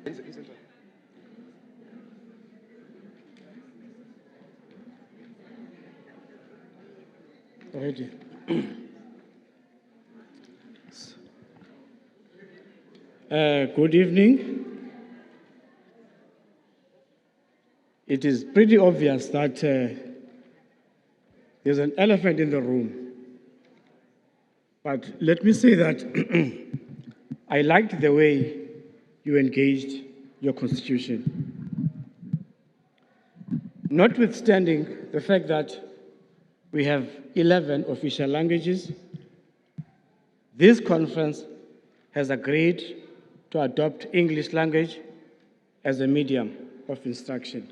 Ready. Good evening. It is pretty obvious that there's an elephant in the room. But let me say that I liked the way you engaged your constitution. Notwithstanding the fact that we have 11 official languages, this conference has agreed to adopt English language as a medium of instruction.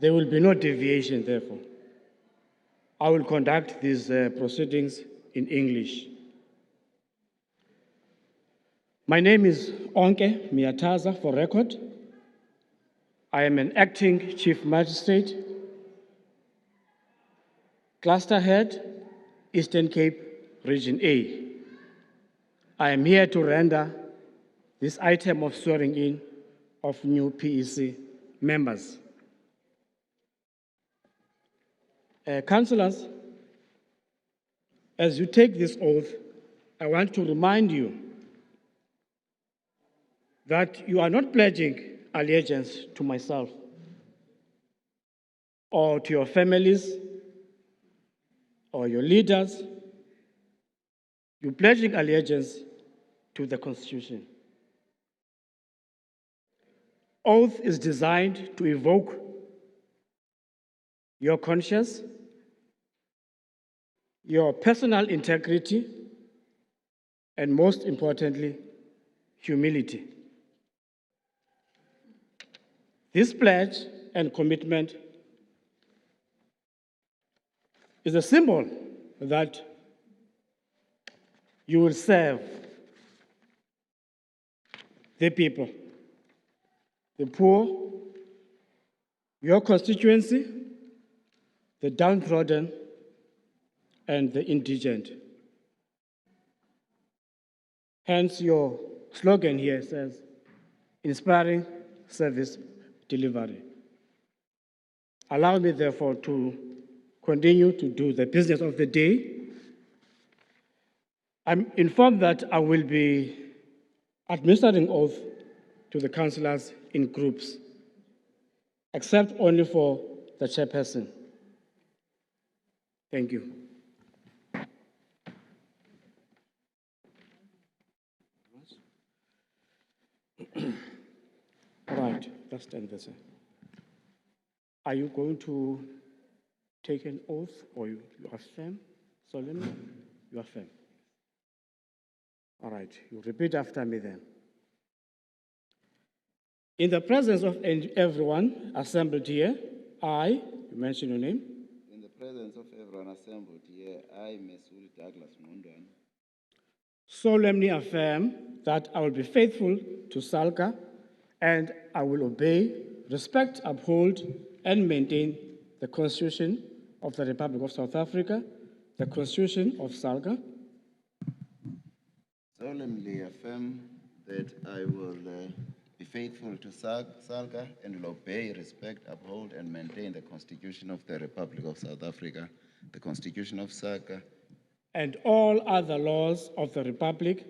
There will be no deviation, therefore. I will conduct these proceedings in English. My name is ONKE MYATAZA, for record. I am an acting Chief Magistrate, Cluster Head, Eastern Cape, Region A. I am here to render this item of swearing in of new PEC members. Councillors, as you take this oath, I want to remind you that you are not pledging allegiance to myself or to your families or your leaders. You're pledging allegiance to the Constitution. Oath is designed to evoke your conscience, your personal integrity, and most importantly, humility. This pledge and commitment is a symbol that you will serve the people, the poor, your constituency, the downtrodden, and the indigent. Hence, your slogan here says, inspiring service delivery. Allow me, therefore, to continue to do the business of the day. I'm informed that I will be administering oath to the councillors in groups, except only for the chairperson. Thank you. All right, let's stand this. Are you going to take an oath, or you affirm solemnly? You affirm. All right, you repeat after me then. In the presence of everyone assembled here, I, you mention your name. In the presence of everyone assembled here, I, Mesuli Ngqondwana, solemnly affirm that I will be faithful to SALGA and I will obey, respect, uphold, and maintain the Constitution of the Republic of South Africa, the Constitution of SALGA. solemnly affirm that I will be faithful to SALGA and will obey, respect, uphold, and maintain the Constitution of the Republic of South Africa, the Constitution of SALGA, and all other laws of the Republic.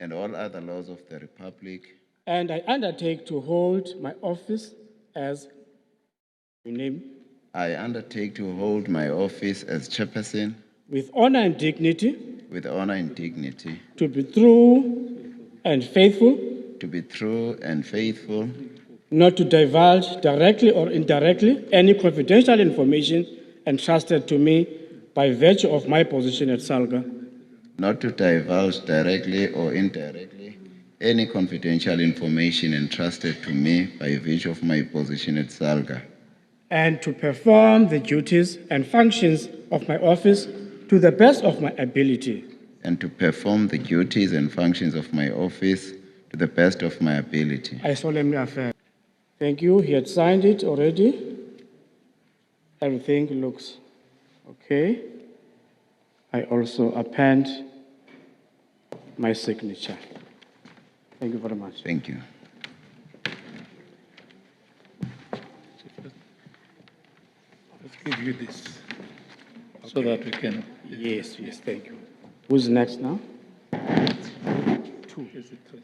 And all other laws of the Republic. And I undertake to hold my office as, your name? I undertake to hold my office as chairperson. With honor and dignity. With honor and dignity. To be true and faithful. To be true and faithful. Not to divulge directly or indirectly any confidential information entrusted to me by virtue of my position at SALGA. Not to divulge directly or indirectly any confidential information entrusted to me by virtue of my position at SALGA. And to perform the duties and functions of my office to the best of my ability. And to perform the duties and functions of my office to the best of my ability. I solemnly affirm. Thank you. He had signed it already. Everything looks okay. I also append my signature. Thank you very much. Thank you. Let's give you this so that we can. Yes, thank you. Who's next now? Is it three?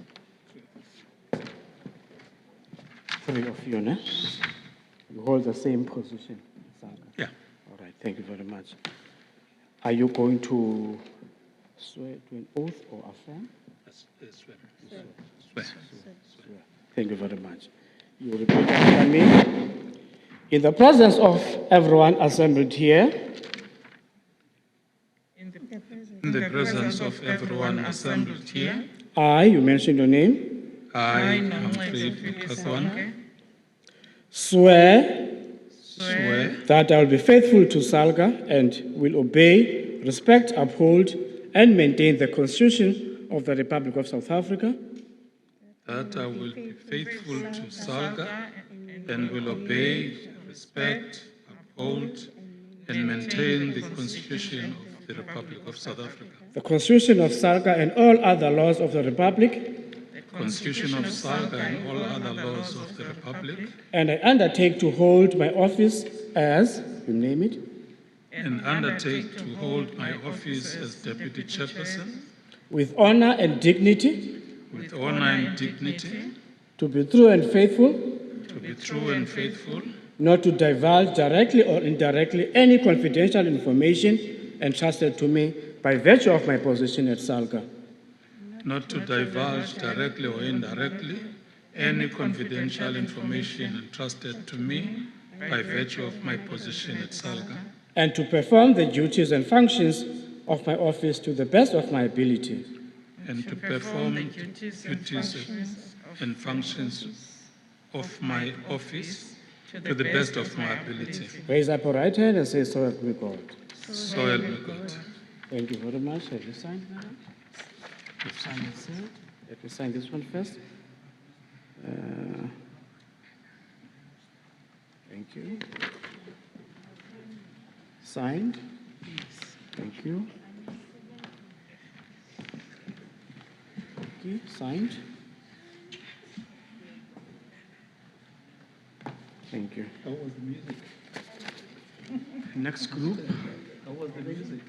Three of you, ne? You hold the same position. Salga. Yeah. All right, thank you very much. Are you going to swear to an oath or affirm? Swear. Thank you very much. You repeat after me. In the presence of everyone assembled here, In the presence of everyone assembled here, I, you mentioned your name, I, Ngqondwana, swear swear that I will be faithful to SALGA and will obey, respect, uphold, and maintain the Constitution of the Republic of South Africa, that I will be faithful to SALGA and will obey, respect, uphold, and maintain the Constitution of the Republic of South Africa, the Constitution of SALGA and all other laws of the Republic, Constitution of SALGA and all other laws of the Republic, and I undertake to hold my office as, you name it, and undertake to hold my office as Deputy Chairperson with honor and dignity, with honor and dignity, to be true and faithful, to be true and faithful, not to divulge directly or indirectly any confidential information entrusted to me by virtue of my position at SALGA, not to divulge directly or indirectly any confidential information entrusted to me by virtue of my position at SALGA, and to perform the duties and functions of my office to the best of my ability. and to perform the duties and functions of my office to the best of my ability. Raise up your right hand and say, so help me God. So help me God. Thank you very much. Have you signed, madam? You've signed and sealed. Let me sign this one first. Thank you. Signed. Thank you. Okay, signed. Thank you. How was the music? Next group. How was the music?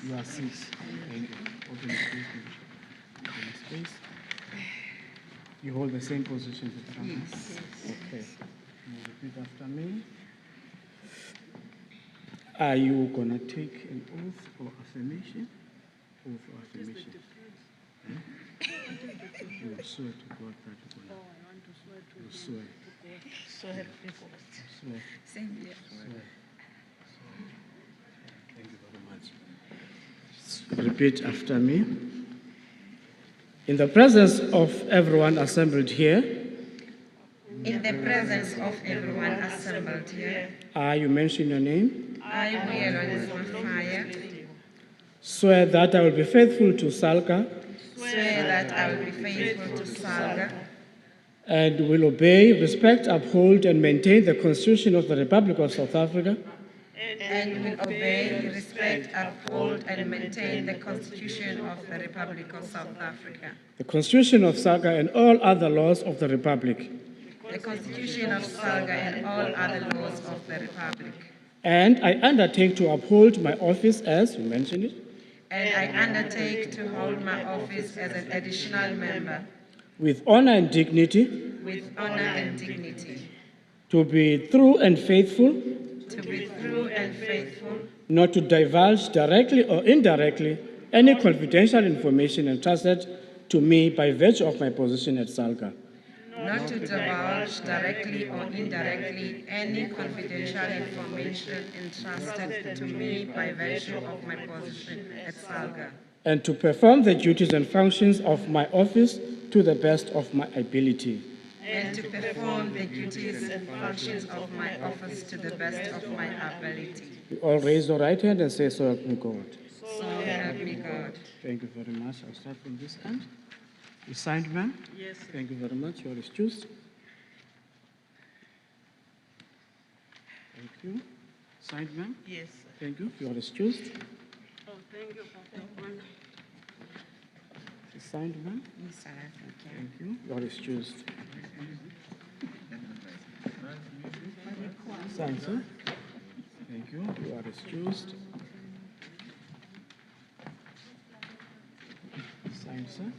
You are six. Thank you. Open the space. Open the space. You hold the same position as the front. Yes. Okay. Now repeat after me. Are you gonna take an oath or affirmation? Oath or affirmation? You swear to God that you're gonna. You swear. Swear. Same here. Swear. Thank you very much. Repeat after me. In the presence of everyone assembled here, In the presence of everyone assembled here, I, you mention your name, I, Buyelwa Malaya, swear that I will be faithful to SALGA swear that I will be faithful to SALGA and will obey, respect, uphold, and maintain the Constitution of the Republic of South Africa, and will obey, respect, uphold, and maintain the Constitution of the Republic of South Africa, the Constitution of SALGA and all other laws of the Republic, the Constitution of SALGA and all other laws of the Republic, and I undertake to uphold my office as, you mentioned it, and I undertake to hold my office as an additional member with honor and dignity, with honor and dignity, to be true and faithful, to be true and faithful, not to divulge directly or indirectly any confidential information entrusted to me by virtue of my position at SALGA, not to divulge directly or indirectly any confidential information entrusted to me by virtue of my position at SALGA, and to perform the duties and functions of my office to the best of my ability. and to perform the duties and functions of my office to the best of my ability. You all raise your right hand and say, so help me God. So help me God. Thank you very much. I'll start from this end. You signed, ma'am? Yes. Thank you very much. You are excused. Thank you. Signed, ma'am? Yes. Thank you. You are excused. Oh, thank you, Papa. She signed, ma'am. Yes, I think, yeah. Thank you. You are excused. Sign, sir. Thank you. You are excused. Sign, sir.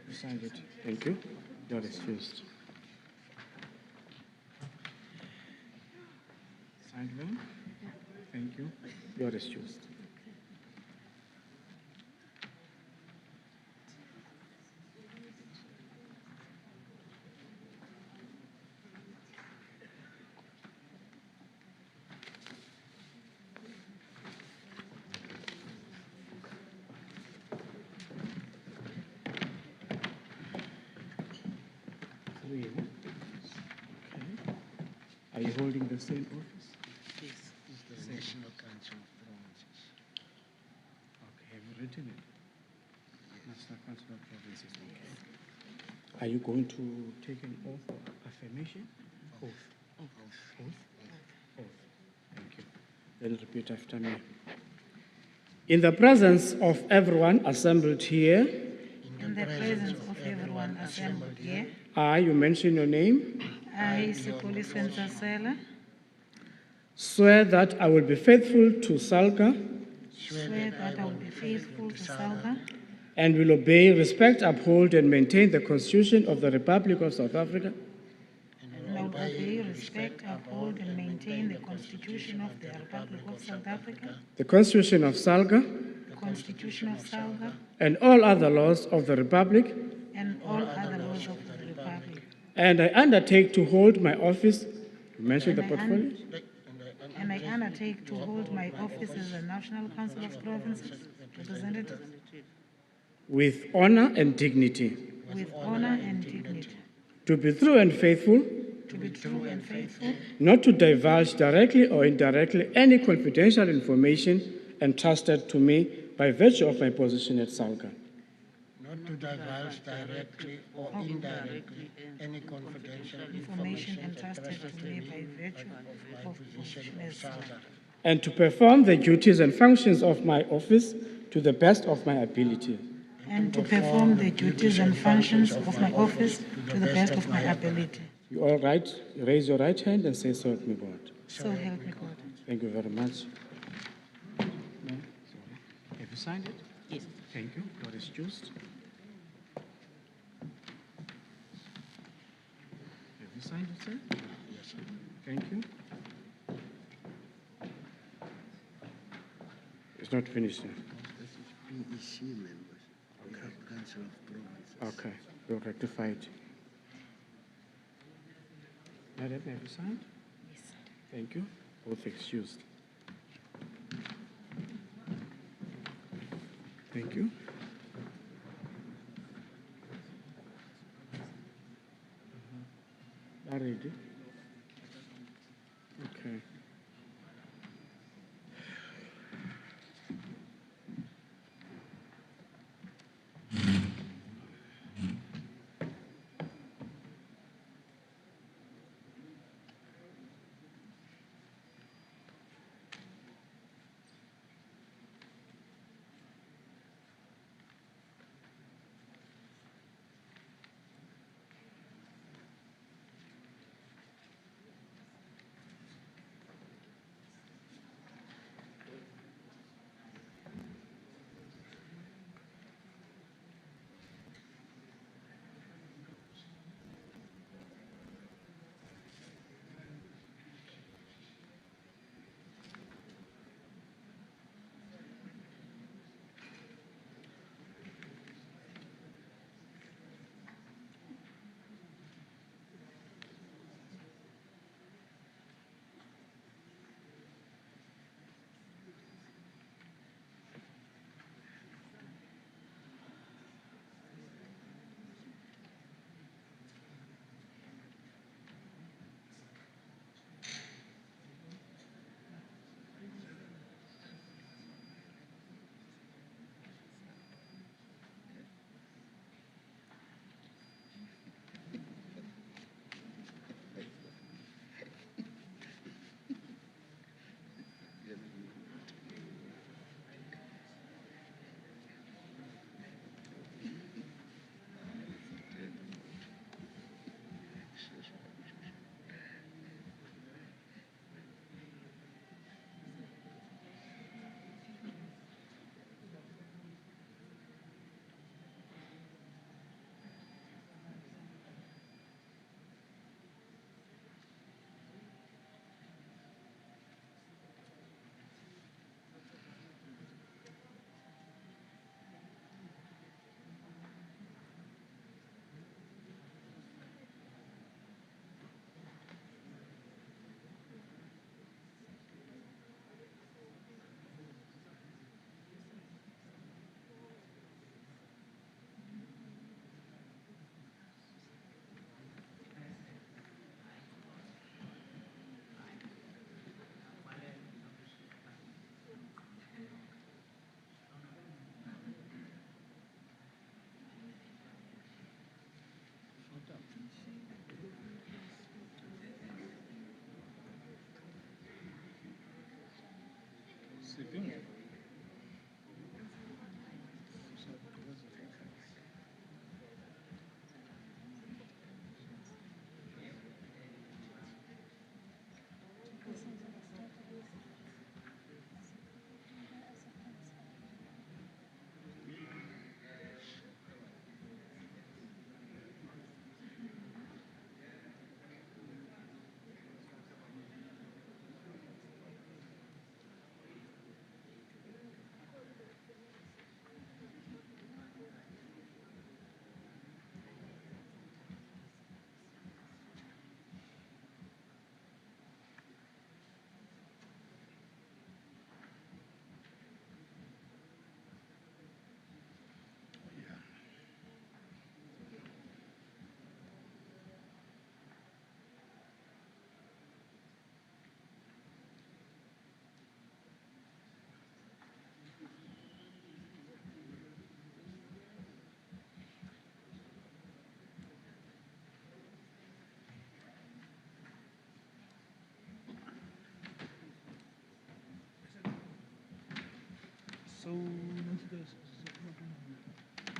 You signed it. Thank you. You are excused. Signed, ma'am. Thank you. You are excused. Three, huh? Okay. Are you holding the same office? Yes, it's the National Council of Provinces. Okay, have you written it? National Council of Provinces, okay. Are you going to take an oath of affirmation? Oath. Oath? Oath. Thank you. Then repeat after me. In the presence of everyone assembled here, In the presence of everyone assembled here, I, you mention your name, I, Sekoli Sensasela, swear that I will be faithful to SALGA swear that I will be faithful to SALGA and will obey, respect, uphold, and maintain the Constitution of the Republic of South Africa, and will obey, respect, uphold, and maintain the Constitution of the Republic of South Africa, the Constitution of SALGA, the Constitution of SALGA, and all other laws of the Republic, and all other laws of the Republic. and I undertake to hold my office, you mentioned the And I portfolio, And I undertake to hold my office as a National Council of Provinces representative with honor and dignity, with honor and dignity, to be true and faithful, to be true and faithful, not to divulge directly or indirectly any confidential information entrusted to me by virtue of my position at SALGA. not to divulge directly or indirectly any confidential Information entrusted to me by virtue of position as SALGA, And to perform the duties and functions of my office to the best of my ability. and to perform the duties and functions of my office to the best of my ability. You all right? Raise your right hand and say, so help me God. So help me God. Thank you very much. No? Sorry. Have you signed it? Yes. Thank you. God is just. Have you signed it, sir? Yes, sir. Thank you. It's not finished yet. This is PEC members. We have Council of Provinces. Okay, we'll rectify it. Madam, have you signed? Yes. Thank you. Both excused. Thank you. Are ready? Okay. So,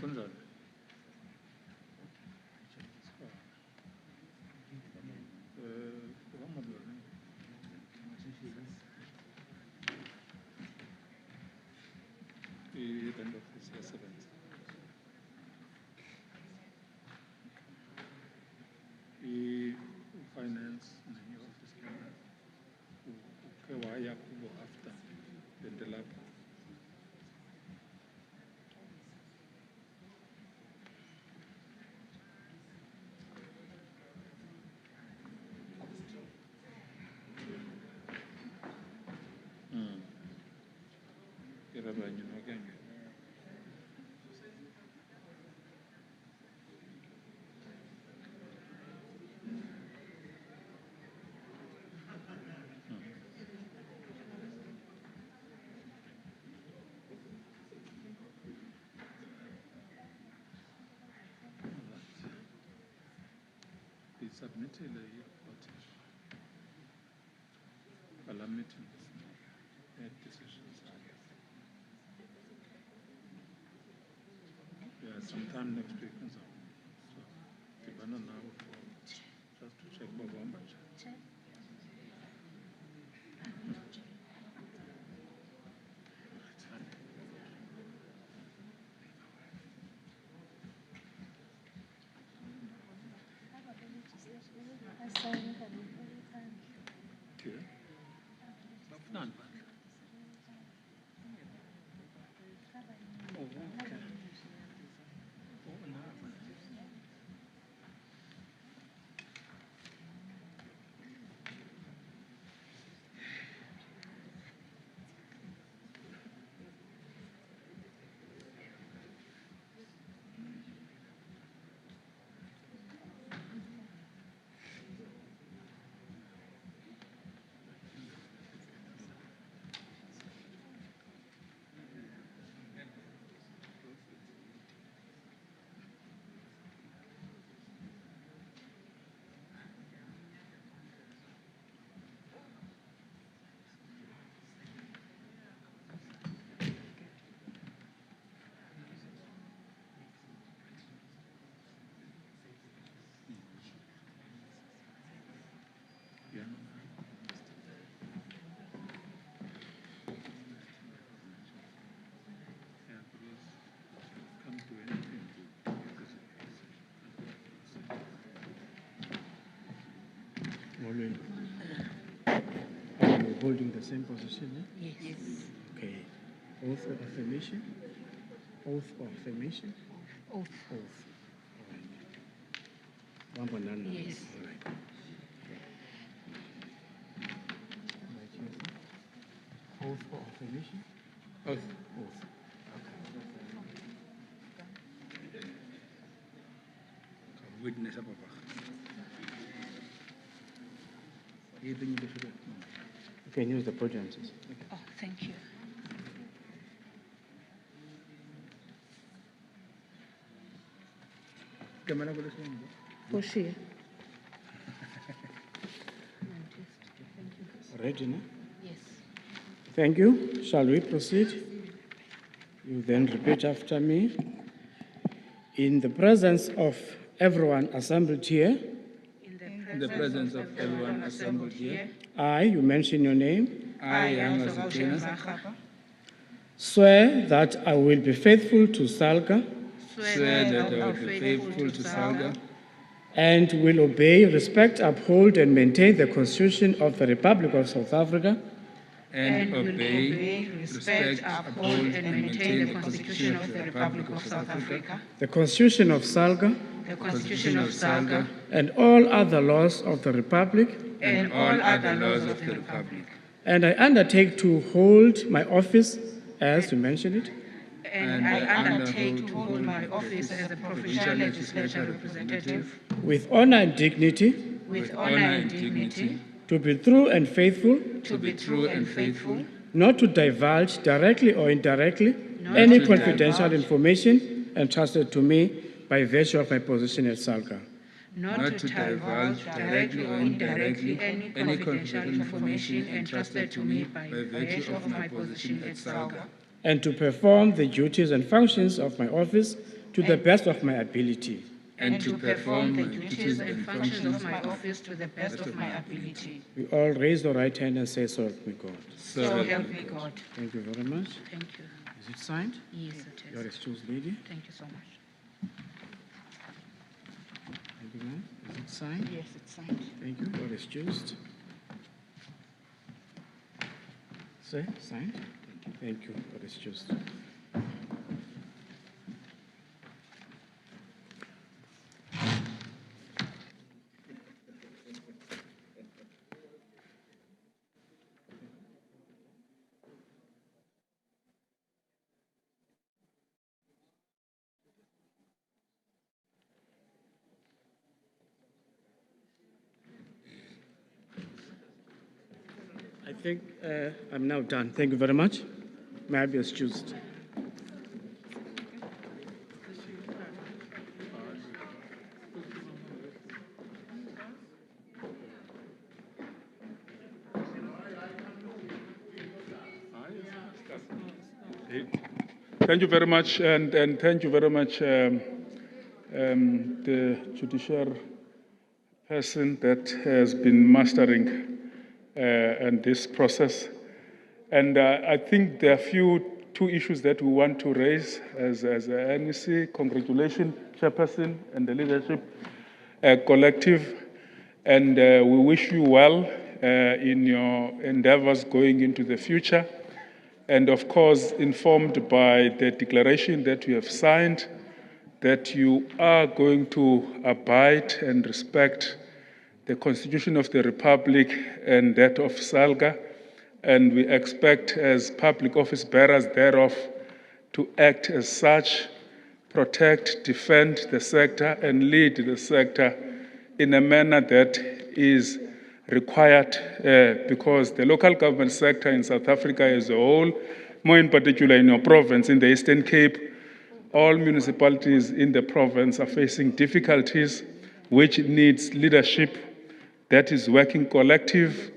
kunjani? I-rent office iyasebenza. I-finance nenye office leyo ukhe waya kubo after lento lapho. Irabanye nokenge. Submitted a meeting decisions. Yeah, sometime next week. So, Tivana now for just to check Bobamba. Okay. None. Oh, okay. Oh, no. Yeah. Yeah, because come to anything. Always. Are you holding the same position? Yes. Okay. Oath or affirmation? Oath or affirmation? Oath. Oath. All right. Ngqondwana. Yes. All right. Oath or affirmation? Oath. Oath. Witness about You can use the podium. Sis. Oh, thank you. Camera go this one. Boshiya. Ready, no? Yes. Thank you. Shall we proceed? You then repeat after me. In the presence of everyone assembled here, In the presence of everyone assembled here, I, you mention your name, I, Young Asitena, swear that I will be faithful to SALGA swear that I will be faithful to SALGA and will obey, respect, uphold, and maintain the Constitution of the Republic of South Africa and obey, respect, uphold, and maintain the Constitution of the Republic of South Africa, the Constitution of SALGA, the Constitution of SALGA, and all other laws of the Republic, and all other laws of the Republic. and I undertake to hold my office, as you mentioned it, And I undertake to hold my office as a provincial legislature representative with honor and dignity, with honor and dignity, to be true and faithful, to be true and faithful, not to divulge directly or indirectly any to confidential divulge. information entrusted to me by virtue of my position at SALGA. not to divulge directly or indirectly any confidential information entrusted to me by virtue of my position at SALGA, And to perform the duties and functions of my office to the best of my ability. and to perform the duties and functions of my office to the best of my ability. We all raise the right hand and say, so help me God. So help me God. Thank you very much. Thank you. Is it signed? Yes, it You're is. excused, lady. Thank you so much. Thank you, ma'am. Is it signed? Yes, it's signed. Thank you. You're excused. Say, signed? Thank you. You're excused. I think I'm now done. Thank you very much. May I be excused? Thank you very much, and thank you very much, the judicial person that has been mastering and this process. And I think there are two issues that we want to raise as a NEC. Congratulations, Chairperson and the leadership collective. And we wish you well in your endeavors going into the future. And of course, informed by the declaration that you have signed, that you are going to abide and respect the Constitution of the Republic and that of SALGA, and we expect as public office bearers thereof to act as such, protect, defend the sector, and lead the sector in a manner that is required because the local government sector in South Africa as a whole, more in particular in your province, in the Eastern Cape, all municipalities in the province are facing difficulties which needs leadership that is working collective,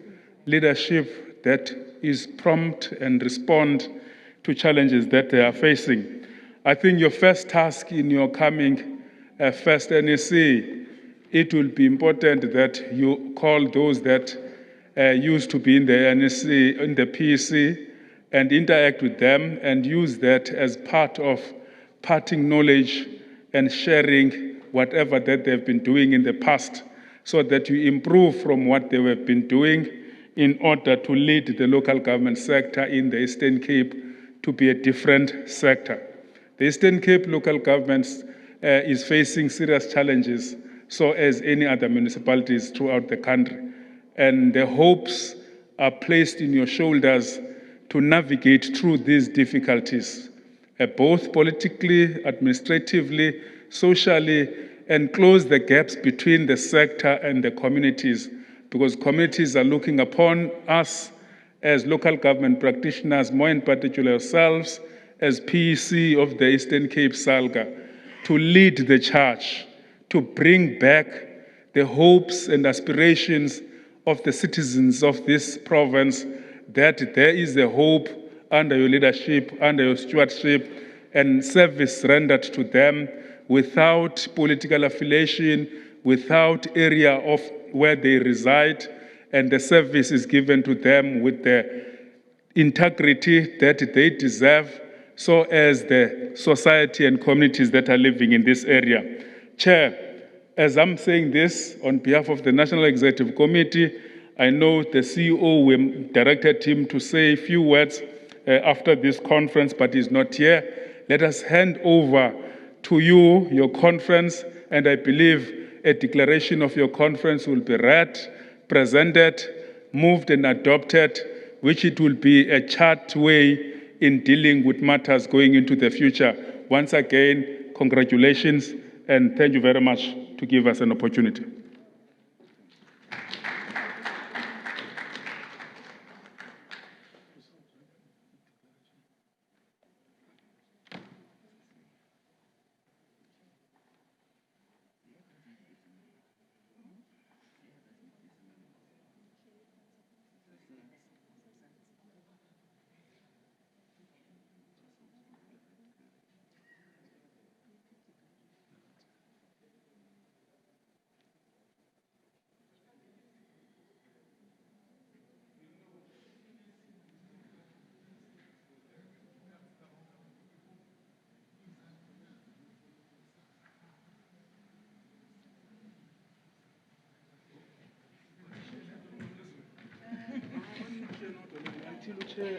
leadership that is prompt and respond to challenges that they are facing. I think your first task in your coming first NEC, it will be important that you call those that used to be in the NEC, in the PEC, and interact with them and use that as part of parting knowledge and sharing whatever that they've been doing in the past so that you improve from what they have been doing in order to lead the local government sector in the Eastern Cape to be a different sector. The Eastern Cape local government is facing serious challenges, so as any other municipalities throughout the country. And the hopes are placed in your shoulders to navigate through these difficulties, both politically, administratively, socially, and close the gaps between the sector and the communities, because communities are looking upon us as local government practitioners, more in particular yourselves, as PEC of the Eastern Cape SALGA, to lead the charge to bring back the hopes and aspirations of the citizens of this province, that there is a hope under your leadership, under your stewardship, and service rendered to them without political affiliation, without area of where they reside, and the service is given to them with the integrity that they deserve, so as the society and communities that are living in this area. Chair, as I'm saying this on behalf of the National Executive Committee, I know the CEO, we directed him to say a few words after this conference, but he's not here. Let us hand over to you your conference, and I believe a declaration of your conference will be read, presented, moved and adopted, which it will be a chart way in dealing with matters going into the future. Once again, congratulations, and thank you very much to give us an opportunity.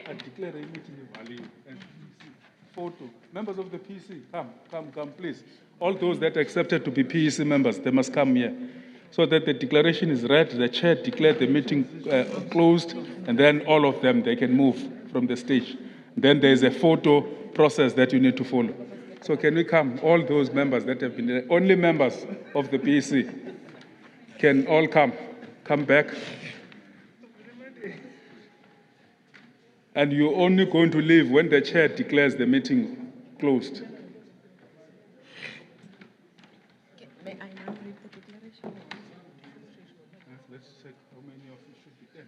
I declare a meeting value. And photo. Members of the PEC, come, please. All those that accepted to be PEC members, they must come here. So that the declaration is read, the chair declared the meeting closed, and then all of them, they can move from the stage. Then there's a photo process that you need to follow. So can we come? All those members that have been, only members of the PEC can all come back. And you're only going to leave when the chair declares the meeting closed. May I now read the declaration? Let's check how many of you should be there.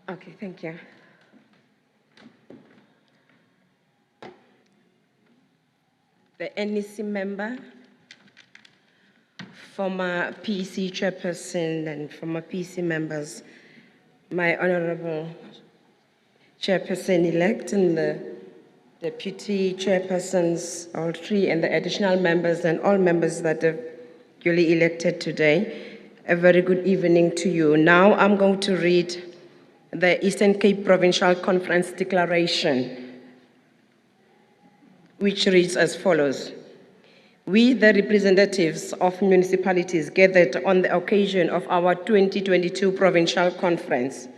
Okay, thank you. The NEC member, former PEC chairperson and former PEC members, my honorable chairperson-elect and the deputy chairpersons, all three, and the additional members and all members that have duly elected today, a very good evening to you. Now I'm going to read the Eastern Cape Provincial Conference Declaration, which reads as follows. We, the representatives of municipalities gathered on the occasion of our 2022 Provincial Conference,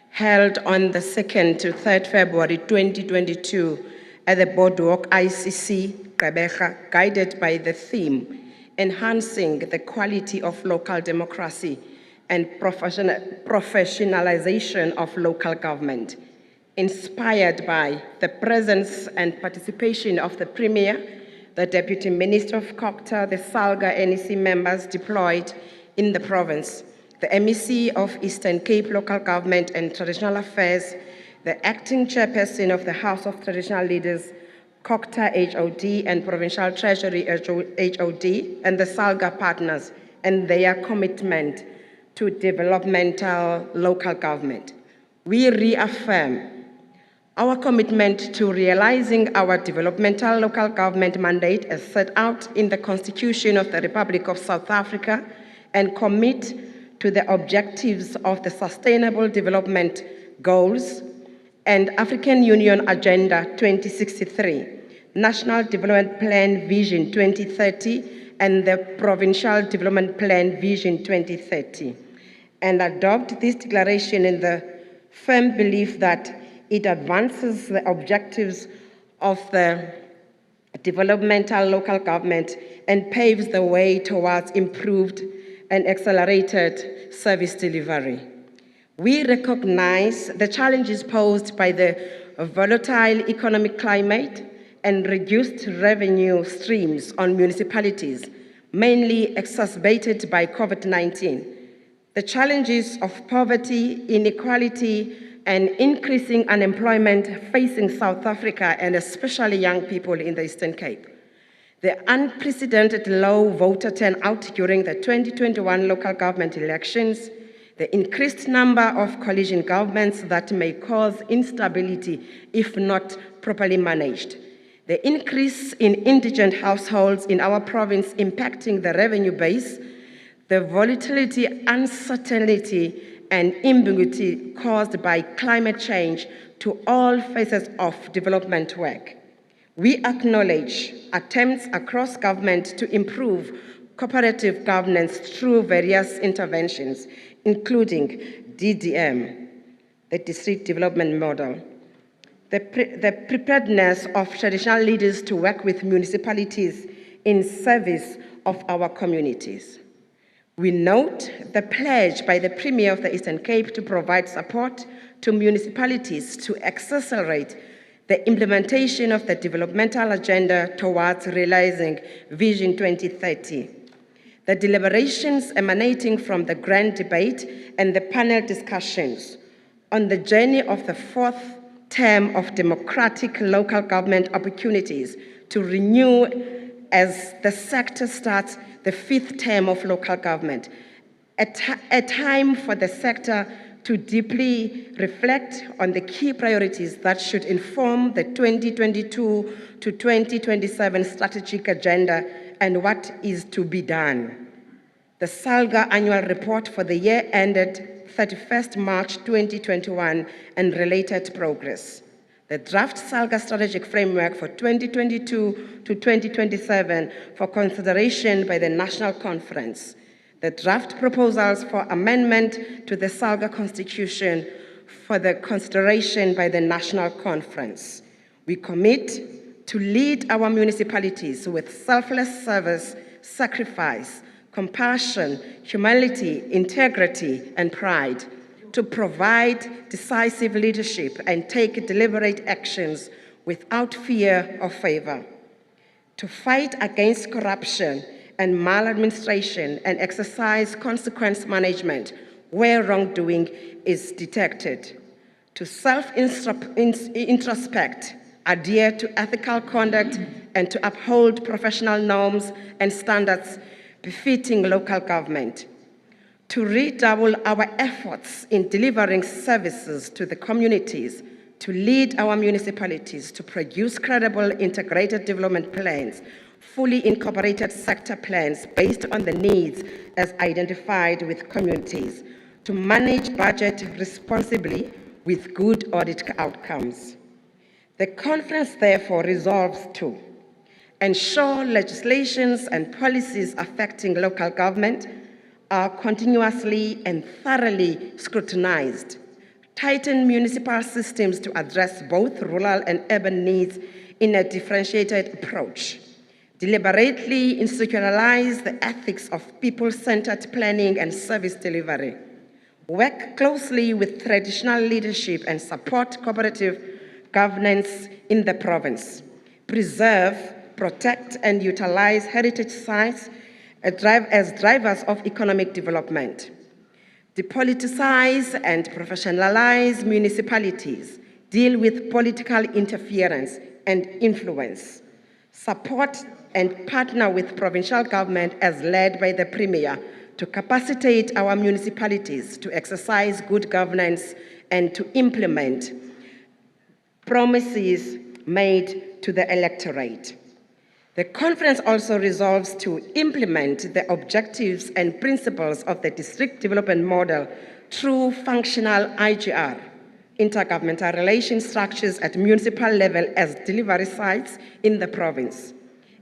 held on the 2nd to 3rd February 2022 at the Boardwalk ICC, Gqeberha, guided by the theme, Enhancing the Quality of Local Democracy and Professionalization of Local Government, inspired by the presence and participation of the Premier, the Deputy Minister of Cllr, the SALGA NEC members deployed in the province, the MEC of Eastern Cape Local Government and Traditional Affairs, the Acting Chairperson of the House of Traditional Leaders, Cllr HOD and Provincial Treasury HOD, and the SALGA partners, and their commitment to developmental local government. We reaffirm our commitment to realizing our developmental local government mandate as set out in the Constitution of the Republic of South Africa and commit to the objectives of the Sustainable Development Goals and African Union Agenda 2063, National Development Plan Vision 2030, and the Provincial Development Plan Vision 2030. and adopt this declaration in the firm belief that it advances the objectives of the developmental local government and paves the way towards improved and accelerated service delivery. We recognize the challenges posed by the volatile economic climate and reduced revenue streams on municipalities, mainly exacerbated by COVID-19. The challenges of poverty, inequality, and increasing unemployment facing South Africa and especially young people in the Eastern Cape. The unprecedented low voter turnout during the 2021 local government elections, the increased number of coalition governments that may cause instability if not properly managed, the increase in indigent households in our province impacting the revenue base, the volatility, uncertainty, and ambiguity caused by climate change to all phases of development work. We acknowledge attempts across government to improve cooperative governance through various interventions, including DDM, the District Development Model, the preparedness of traditional leaders to work with municipalities in service of our communities. We note the pledge by the Premier of the Eastern Cape to provide support to municipalities to accelerate the implementation of the developmental agenda towards realizing Vision 2030. The deliberations emanating from the grand debate and the panel discussions on the journey of the fourth term of democratic local government opportunities to renew as the sector starts the fifth term of local government, a time for the sector to deeply reflect on the key priorities that should inform the 2022 to 2027 strategic agenda and what is to be done. The SALGA annual report for the year ended 31st March 2021 and related progress. The draft SALGA strategic framework for 2022 to 2027 for consideration by the National Conference. The draft proposals for amendment to the SALGA Constitution for the consideration by the National Conference. We commit to lead our municipalities with selfless service, sacrifice, compassion, humility, integrity, and pride, to provide decisive leadership and take deliberate actions without fear or favor, to fight against corruption and maladministration and exercise consequence management where wrongdoing is detected, to self-introspect, adhere to ethical conduct, and to uphold professional norms and standards befitting local government, to redouble our efforts in delivering services to the communities, to lead our municipalities to produce credible integrated development plans, fully incorporated sector plans based on the needs as identified with communities, to manage budget responsibly with good audit outcomes. The conference therefore resolves to ensure legislations and policies affecting local government are continuously and thoroughly scrutinized, tighten municipal systems to address both rural and urban needs in a differentiated approach, deliberately institutionalize the ethics of people-centered planning and service delivery, work closely with traditional leadership and support cooperative governance in the province, preserve, protect, and utilize heritage sites as drivers of economic development, depoliticize and professionalize municipalities, deal with political interference and influence, support and partner with provincial government as led by the Premier to capacitate our municipalities to exercise good governance and to implement promises made to the electorate. The conference also resolves to implement the objectives and principles of the district development model through functional IGR, intergovernmental relation structures at municipal level as delivery sites in the province,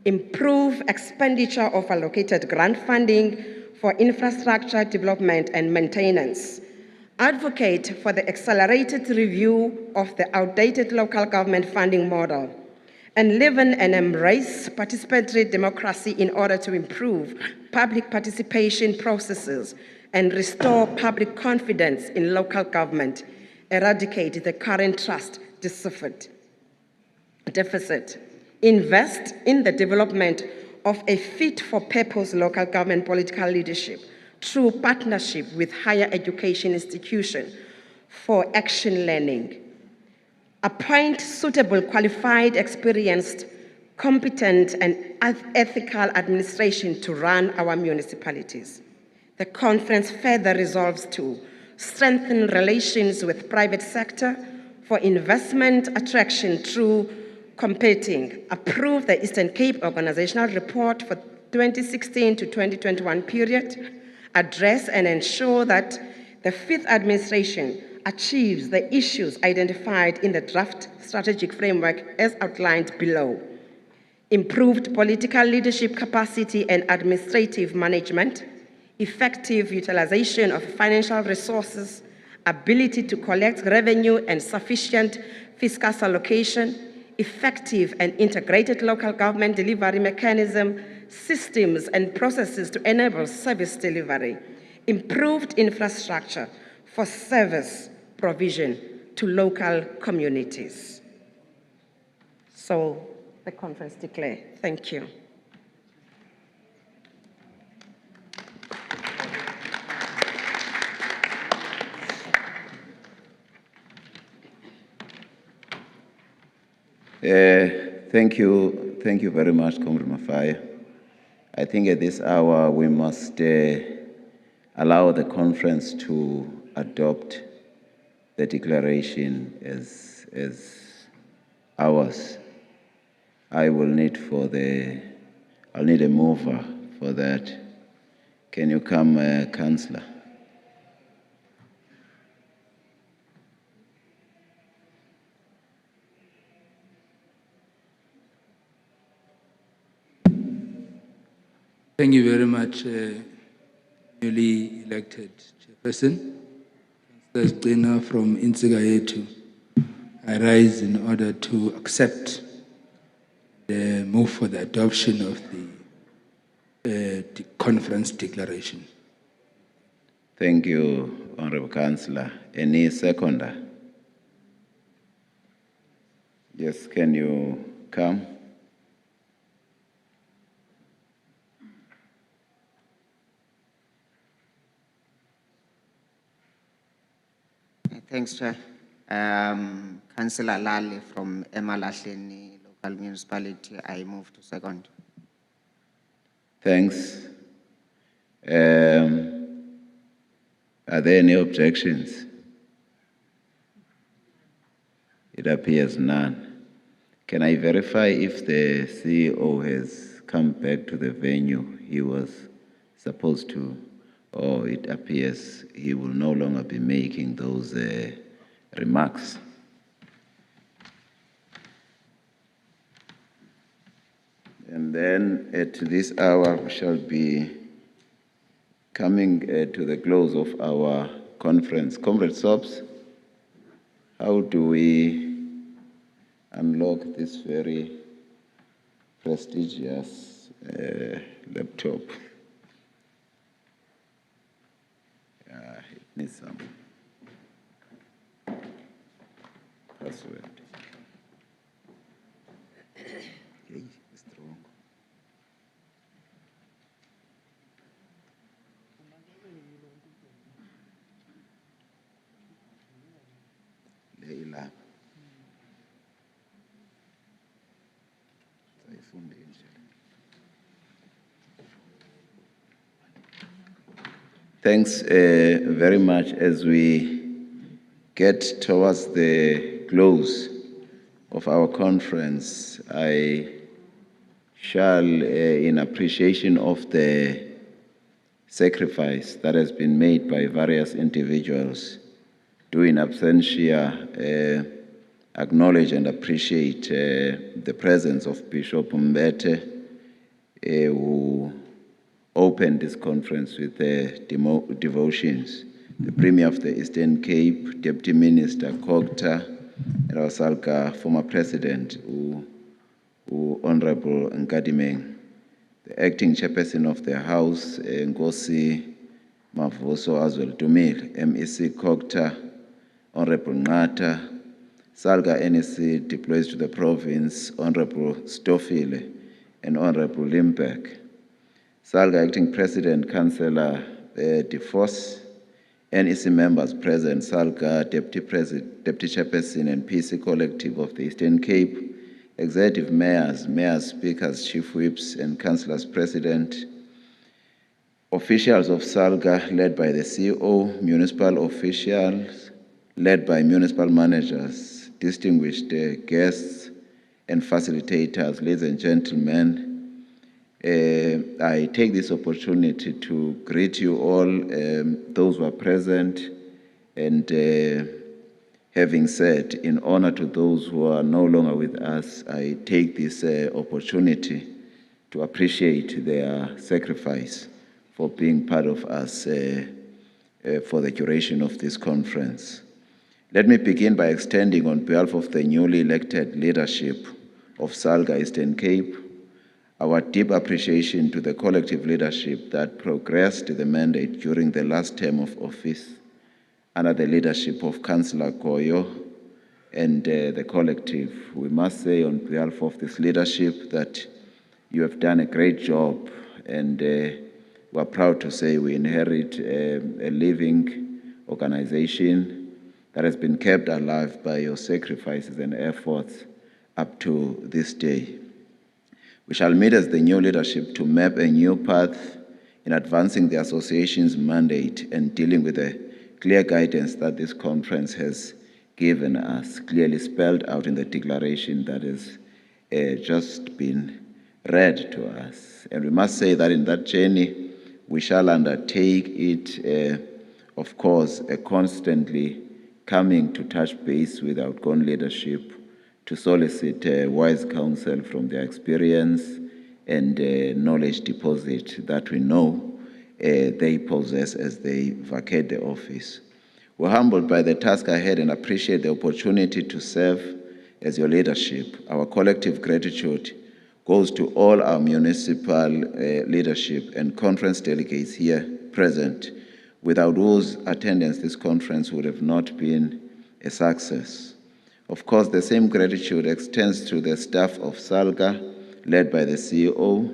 improve expenditure of allocated grant funding for infrastructure development and maintenance, advocate for the accelerated review of the outdated local government funding model, and live in and embrace participatory democracy in order to improve public participation processes and restore public confidence in local government, eradicate the current trust deficit, invest in the development of a fit-for-purpose local government political leadership through partnership with higher education institutions for action learning, appoint suitable, qualified, experienced, competent, and ethical administration to run our municipalities. The conference further resolves to strengthen relations with private sector for investment attraction through competing, approve the Eastern Cape Organizational Report for 2016 to 2021 period, address and ensure that the fifth administration achieves the issues identified in the draft strategic framework as outlined below. Improved political leadership capacity and administrative management, effective utilization of financial resources, ability to collect revenue and sufficient fiscal allocation, effective and integrated local government delivery mechanism, systems and processes to enable service delivery, improved infrastructure for service provision to local communities. So the conference declare. Thank you. Thank you very much, Comrade Mafaya. I think at this hour we must allow the conference to adopt the declaration as ours. I'll need a mover for that. Can you come, Councillor? Thank you very much, newly elected chairperson. Councillor Gcina from Intsigayetu. I rise in order to accept the move for the adoption of the conference declaration. Thank you, Honorable Councillor. Any seconder? Yes, can you come? Thanks, Chair. Councillor Lali from Emalahleni Local Municipality, I move to second. Thanks. Are there any objections? It appears none. Can I verify if the CEO has come back to the venue he was supposed to? Or it appears he will no longer be making those remarks. And then at this hour, we shall be coming to the close of our conference. Comrade Sobs, how do we unlock this very prestigious laptop? It needs some password. Okay, it's wrong. Leila. Thanks very much. As we get towards the close of our conference, I shall, in appreciation of the sacrifice that has been made by various individuals, do in absentia acknowledge and appreciate the presence of Bishop Mbete, who opened this conference with devotions. The Premier of the Eastern Cape, Deputy Minister Cllr, and our SALGA former President, Honorable Nkadimeng, the Acting Chairperson of the House, Nkosi Mavuso Azwel Dumile, MEC Cllr, Honorable Ngqondwana, SALGA NEC deploys to the province, Honorable Stofile and Honorable Limbeck. SALGA Acting President, Councillor DeFos, NEC members present, SALGA Deputy Chairperson and PEC Collective of the Eastern Cape, Executive Mayors, Speakers, Chief Whips and Councillors present, officials of SALGA led by the CEO, municipal officials led by municipal managers, distinguished guests and facilitators, ladies and gentlemen. I take this opportunity to greet you all, those who are present, and having said, in honor to those who are no longer with us, I take this opportunity to appreciate their sacrifice for being part of us for the duration of this conference. Let me begin by extending on behalf of the newly elected leadership of SALGA Eastern Cape our deep appreciation to the collective leadership that progressed the mandate during the last term of office under the leadership of Councillor Goyo and the collective. We must say on behalf of this leadership that you have done a great job, and we're proud to say we inherit a living organization that has been kept alive by your sacrifices and efforts up to this day. We shall meet as the new leadership to map a new path in advancing the association's mandate and dealing with the clear guidance that this conference has given us, clearly spelled out in the declaration that has just been read to us. And we must say that in that journey, we shall undertake it, of course, constantly coming to touch base with outgoing leadership to solicit wise counsel from their experience and knowledge deposit that we know they possess as they vacate the office. We're humbled by the task ahead and appreciate the opportunity to serve as your leadership. Our collective gratitude goes to all our municipal leadership and conference delegates here present, without whose attendance this conference would have not been a success. Of course, the same gratitude extends to the staff of SALGA, led by the CEO.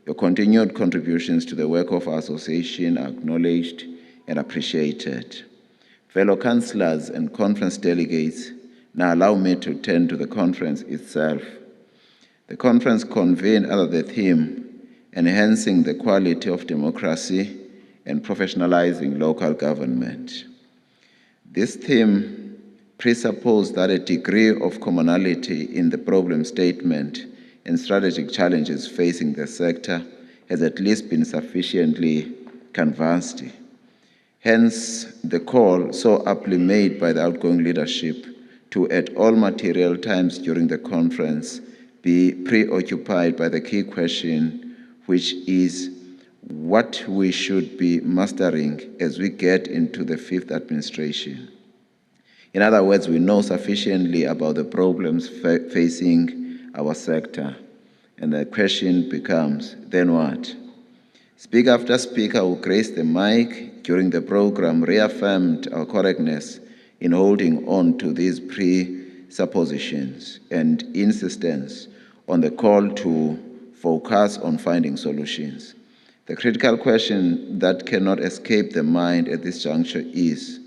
Your continued contributions to the work of our association are acknowledged and appreciated. Fellow councillors and conference delegates, now allow me to turn to the conference itself. The conference convened under the theme, Enhancing the Quality of Democracy and Professionalizing Local Government. This theme presupposed that a degree of commonality in the problem statement and strategic challenges facing the sector has at least been sufficiently canvassed. Hence, the call so aptly made by the outgoing leadership to, at all material times during the conference, be preoccupied by the key question, which is what we should be mastering as we get into the fifth administration. In other words, we know sufficiently about the problems facing our sector, and the question becomes, then what? Speaker after speaker who graced the mic during the program reaffirmed our correctness in holding on to these presuppositions and insistence on the call to focus on finding solutions. The critical question that cannot escape the mind at this juncture is,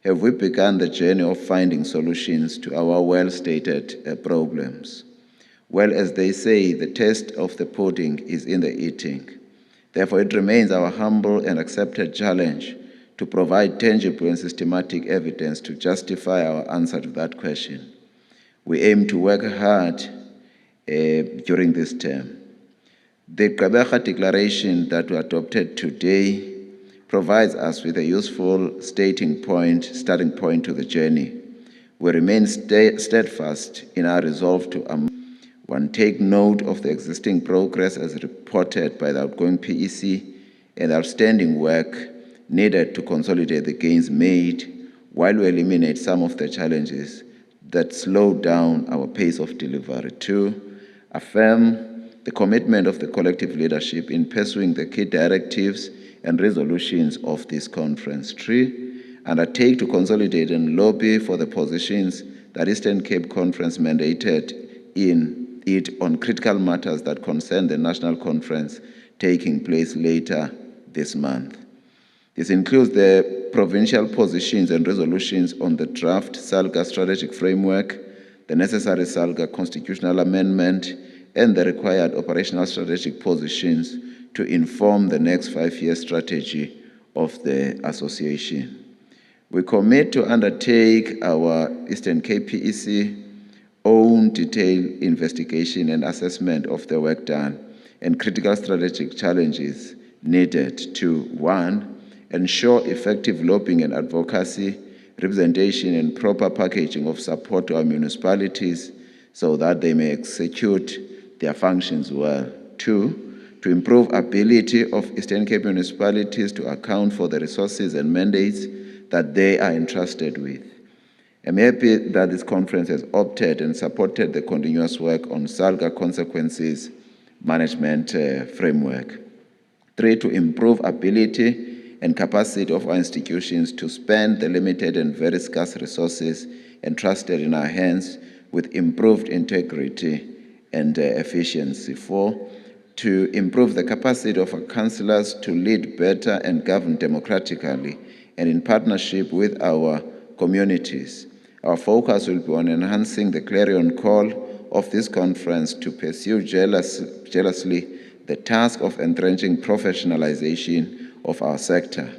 have we begun the journey of finding solutions to our well-stated problems? Well, as they say, the taste of the pudding is in the eating. Therefore, it remains our humble and accepted challenge to provide tangible and systematic evidence to justify our answer to that question. We aim to work hard during this term. The Cllr declaration that we adopted today provides us with a useful starting point to the journey. We remain steadfast in our resolve to one, take note of the existing progress as reported by the outgoing PEC and outstanding work needed to consolidate the gains made while we eliminate some of the challenges that slow down our pace of delivery. 2, affirm the commitment of the collective leadership in pursuing the key directives and resolutions of this conference. 3, undertake to consolidate and lobby for the positions that Eastern Cape Conference mandated in it on critical matters that concern the national conference taking place later this month. This includes the provincial positions and resolutions on the draft SALGA strategic framework, the necessary SALGA constitutional amendment, and the required operational strategic positions to inform the next 5-year strategy of the association. We commit to undertake our Eastern Cape PEC own detailed investigation and assessment of the work done and critical strategic challenges needed to 1, ensure effective lobbying and advocacy, representation and proper packaging of support to our municipalities so that they may execute their functions well. 2, to improve ability of Eastern Cape municipalities to account for the resources and mandates that they are entrusted with. I'm happy that this conference has opted and supported the continuous work on SALGA consequences management framework. 3, to improve ability and capacity of our institutions to spend the limited and very scarce resources entrusted in our hands with improved integrity and efficiency. 4, to improve the capacity of our councillors to lead better and govern democratically and in partnership with our communities. Our focus will be on enhancing the clarion call of this conference to pursue jealously the task of entrenching professionalization of our sector.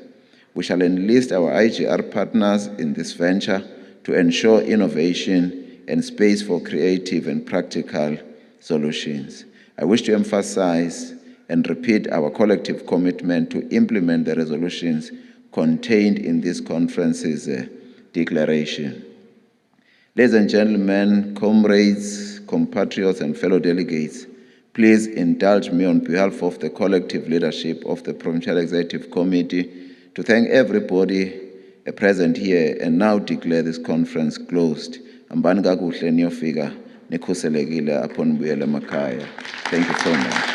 We shall enlist our IGR partners in this venture to ensure innovation and space for creative and practical solutions. I wish to emphasize and repeat our collective commitment to implement the resolutions contained in this conference's declaration. Ladies and gentlemen, comrades, compatriots, and fellow delegates, please indulge me on behalf of the collective leadership of the Provincial Executive Committee to thank everybody present here and now declare this conference closed. Ambani kakuhle niyofika nikhuselekile apho nibuyele emakhaya. Thank you so much.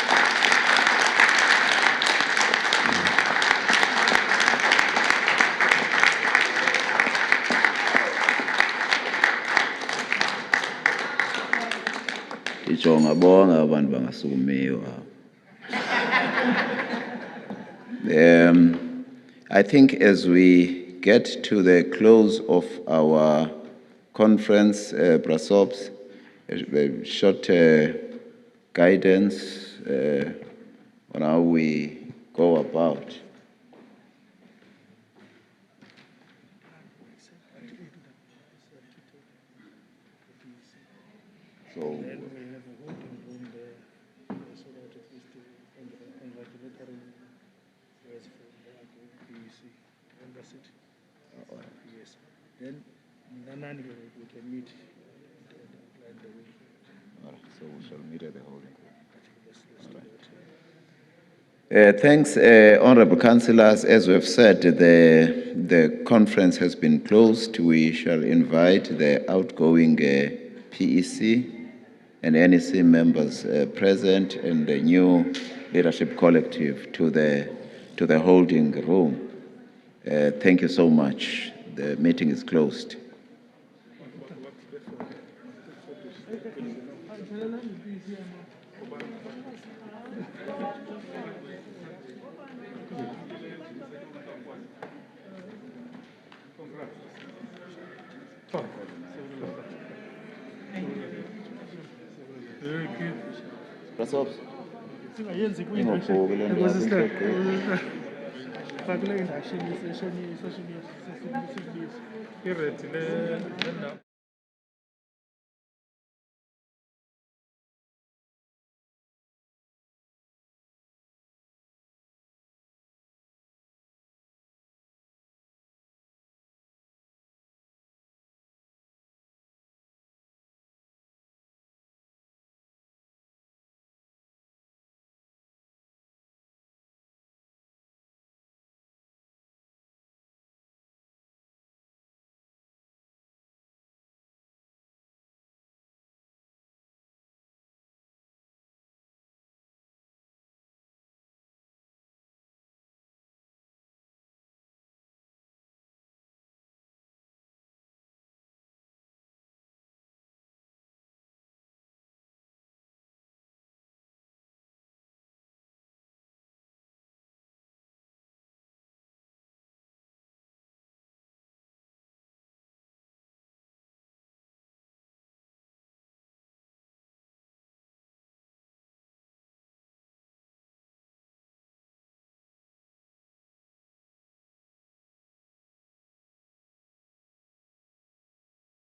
I think as we get to the close of our conference, Brasops, a short guidance on how we go about. So, then we have a holding room there so that at least congratulatory words from the PEC embassy. Yes. Then Nanani we can meet and plan the way. all right, so we shall meet at the holding room. All right. Thanks, Honorable Councillors. As we have said, the conference has been closed. We shall invite the outgoing PEC and NEC members present and the new leadership collective to the holding room. Thank you so much. The meeting is closed. Brasops. Singayenzi ku-induction. Fakule induction session.